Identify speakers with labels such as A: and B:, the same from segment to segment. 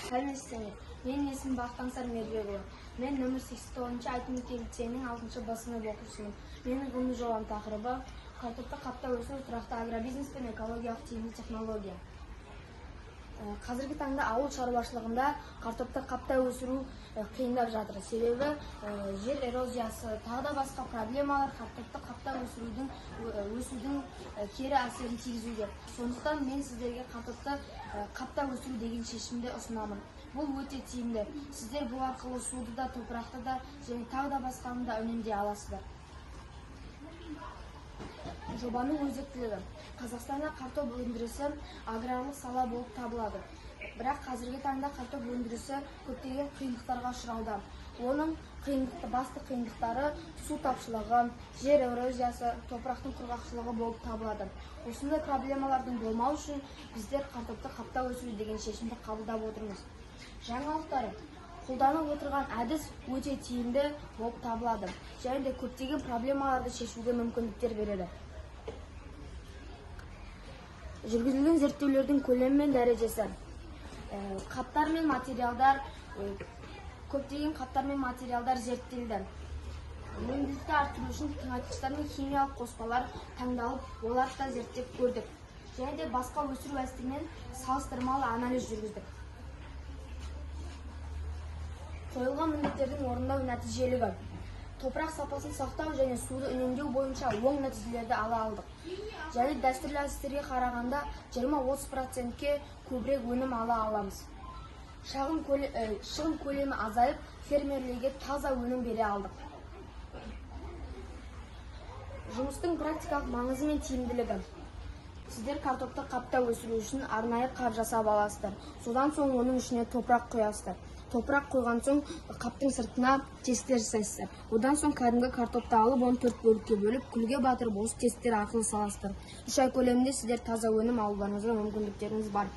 A: Сәлеметсіздер. Менің есімім Бақтансар Мербекұлы. Мен нөмір 89-шы Айтмекен лицейінің 6-шы Б сынып оқушымын. Менің ғылыми жобам тақырыбы картопты қапта өсіру тұрақты агробизнес пен экологиялық тиімді технология. Қазіргі таңда ауыл шаруашылығында картопты қапта өсіру қиындап жатыр. Себебі жер эрозиясы, тағы да басқа проблемалар картопты қапта өсудің кері әсерін тигізуде. Сондықтан мен сіздерге картопты қапта өсіру деген шешімді ұсынамын. Бұл өте тиімді. Сіздер бұл арқылы суды да, топырақты да және тағы да басқаны да үнемдей аласыздар. Жобаның өзектілігі. Қазақстанда картоп өндірісі аграрлық сала болып табылады. Бірақ қазіргі таңда картоп өндірісі көптеген қиындықтарға ұшырауда. Оның басты қиындықтары су тапшылығы, жер эрозиясы, топырақтың құрғақшылығы болып табылады. Осындай проблемалардың болмау үшін біздер картопты қапта өсіру деген шешімді қабылдап отырмыз. Жаңалықтары. Қолданып отырған әдіс өте тиімді болып табылады. Және де көптеген проблемаларды шешуге мүмкіндіктер береді. Жүргізілген зерттеулердің көлемі мен дәрежесі. Көптеген қаптар мен материалдар зерттелді. Өнімділікті арттыру үшін тыңайтқыштар мен химиялық қоспалар таңдалып, оларды да зерттеп көрдік. Және де басқа өсіру әдістерімен салыстырмалы анализ жүргіздік. Қойылған міндеттердің орындау нәтижелігі. Топырақ сапасын сақтау және суды үнемдеу бойынша оң нәтижелерді ала алдық. Және дәстүрлі әдістерге қарағанда 20-30%-ке көбірек өнім ала аламыз. Шығын көлемі азайып, фермерлерге таза өнім бере алдық. Жұмыстың практикалық маңызы мен тиімділігі. Сіздер картопты қапта өсіру үшін арнайы қап жасап аласыздар. Содан соң оның ішіне топырақ құясыздар. Топырақ қойған соң қаптың сыртына тесттер жасайсыздар. Одан соң кәдімгі картопты алып, оны 4 бөлікке бөліп, күлге батырып, осы тесттер арқылы саласыздар. 3 ай көлемінде сіздер таза өнім алуларыңызға мүмкіндіктеріңіз бар.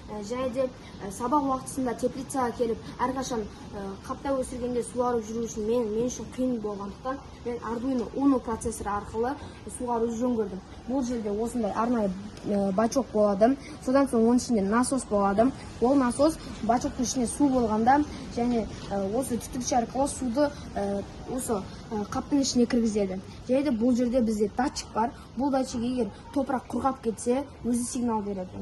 A: Және де сабақ уақытысында теплицаға келіп, әрқашан қапта өсіргенде суарып жүру үшін мен үшін қиын болғандықтан, мен Arduino Uno процессоры арқылы суаруды жөн көрдім. Бұл жерде осындай арнайы бачок болады. Содан соң оның ішінде насос болады. Ол насос бачоктың ішіне су болғанда және осы түтікше арқылы суды осы қаптың ішіне кіргізеді. Және де бұл жерде бізде датчик бар. Бұл датчик егер топырақ құрғап кетсе, өзі сигнал береді.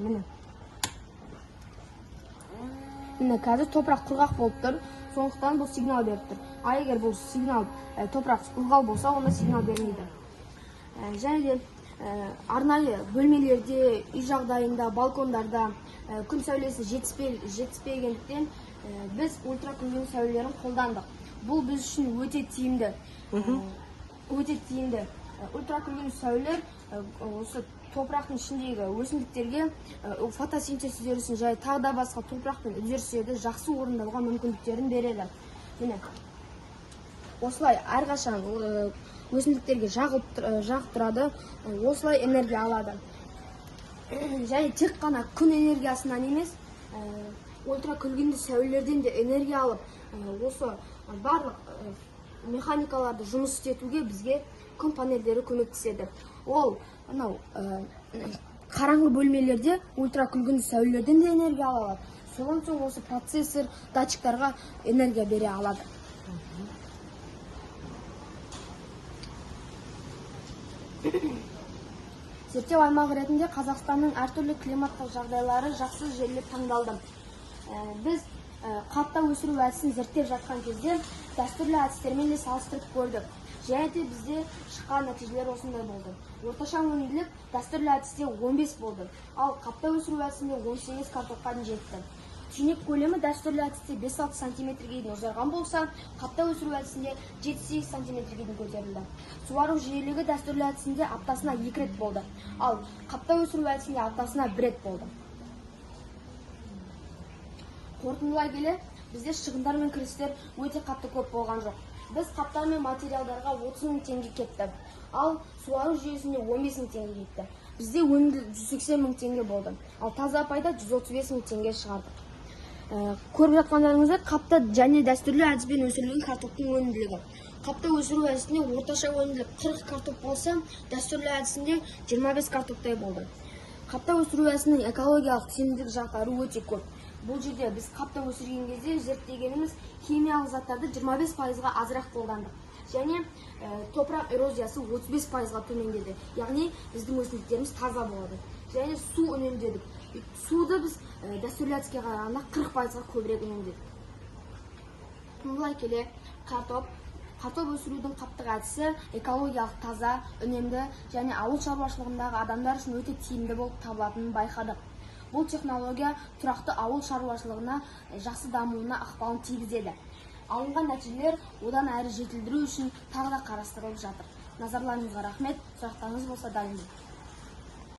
A: Міне қазір топырақ құрғақ болып тұр, сондықтан бұл сигнал беріп тұр. А егер бұл сигнал топырақ ылғал болса, онда сигнал бермейді. Және де арнайы бөлмелерде, үй жағдайында, балкондарда күн сәулесі жетіспегендіктен біз ультракүлгін сәулелерін қолдандық. Бұл біз үшін өте тиімді. Ультракүлгін сәулелер осы топырақтың ішіндегі өсімдіктерге фотосинтез үдерісін және тағы да басқа топырақ пен үдерістерді жақсы орындауға мүмкіндіктерін береді. Міне, осылай әрқашан өсімдіктерге жағып тұрады, осылай энергия алады. Және тек қана күн энергиясынан емес, ультракүлгінді сәулелерден де энергия алып, осы барлық механикаларды жұмыс істетуге бізге күн панельдері көмектеседі. Ол қараңғы бөлмелерде ультракүлгін сәулелерден де энергия алады. Содан соң осы процессор датчиктарға энергия бере алады. Зерттеу аймағы ретінде Қазақстанның әртүрлі климаттық жағдайлары жақсы жерлер таңдалды. Біз қапта өсіру әдісін зерттеп жатқан кезде дәстүрлі әдістермен де салыстырып көрдік. Және де бізде шыққан нәтижелер осындай болды. Орташа өнімділік дәстүрлі әдісте 15 болды, ал қапта өсіру әдісінде 18 картопқа дейін жетті. Түйнек көлемі дәстүрлі әдісте 5-6 сантиметрге дейін ұзарған болса, қапта өсіру әдісінде 7-8 сантиметрге дейін көтерілді. Суару жиілігі дәстүрлі әдісінде аптасына 2 рет болды, ал қапта өсіру әдісінде аптасына 1 рет болды. Қорытындылай келе, бізде шығындар мен кірістер өте қатты көп болған жоқ. Біз қаптар мен материалдарға 30 000 теңге кетті, ал суару жүйесіне 15 000 теңге кетті. Бізде өнімділік 180 000 теңге болды, ал таза пайда 135 000 теңге шығардық. Көріп жатқандарыңыздар қапта және дәстүрлі әдіспен өсірілген картоптың өнімділігі. Қапта өсіру әдісінде орташа өнімділік 40 картоп болса, дәстүрлі әдісінде 25 картоптай болды. Қапта өсіру әдісінің экологиялық тиімділік жақтары өте көп. Бұл жерде біз қапта өсірген кезде зерттегеніміз химиялық заттарды 25%-ға азырақ қолдандық. Және топырақ эрозиясы 35%-ға төмендеді. Яғни біздің өсімдіктеріміз таза болады. Және су үнемдедік. Суды біз дәстүрлі әдіске қарағанда 40%-ға көбірек үнемдедік. Бұлай келе картоп өсірудің қаптық әдісі экологиялық таза, үнемді және ауыл шаруашылығындағы адамдар үшін өте тиімді болып табылатынын байқадық. Бұл технология тұрақты ауыл шаруашылығына жақсы дамуына ықпалын тигізеді. Алынған нәтижелер одан әрі жетілдіру үшін тағы да қарастырылып жатыр. Назарларыңызға рахмет. Сұрақтарыңыз болса дайынмын.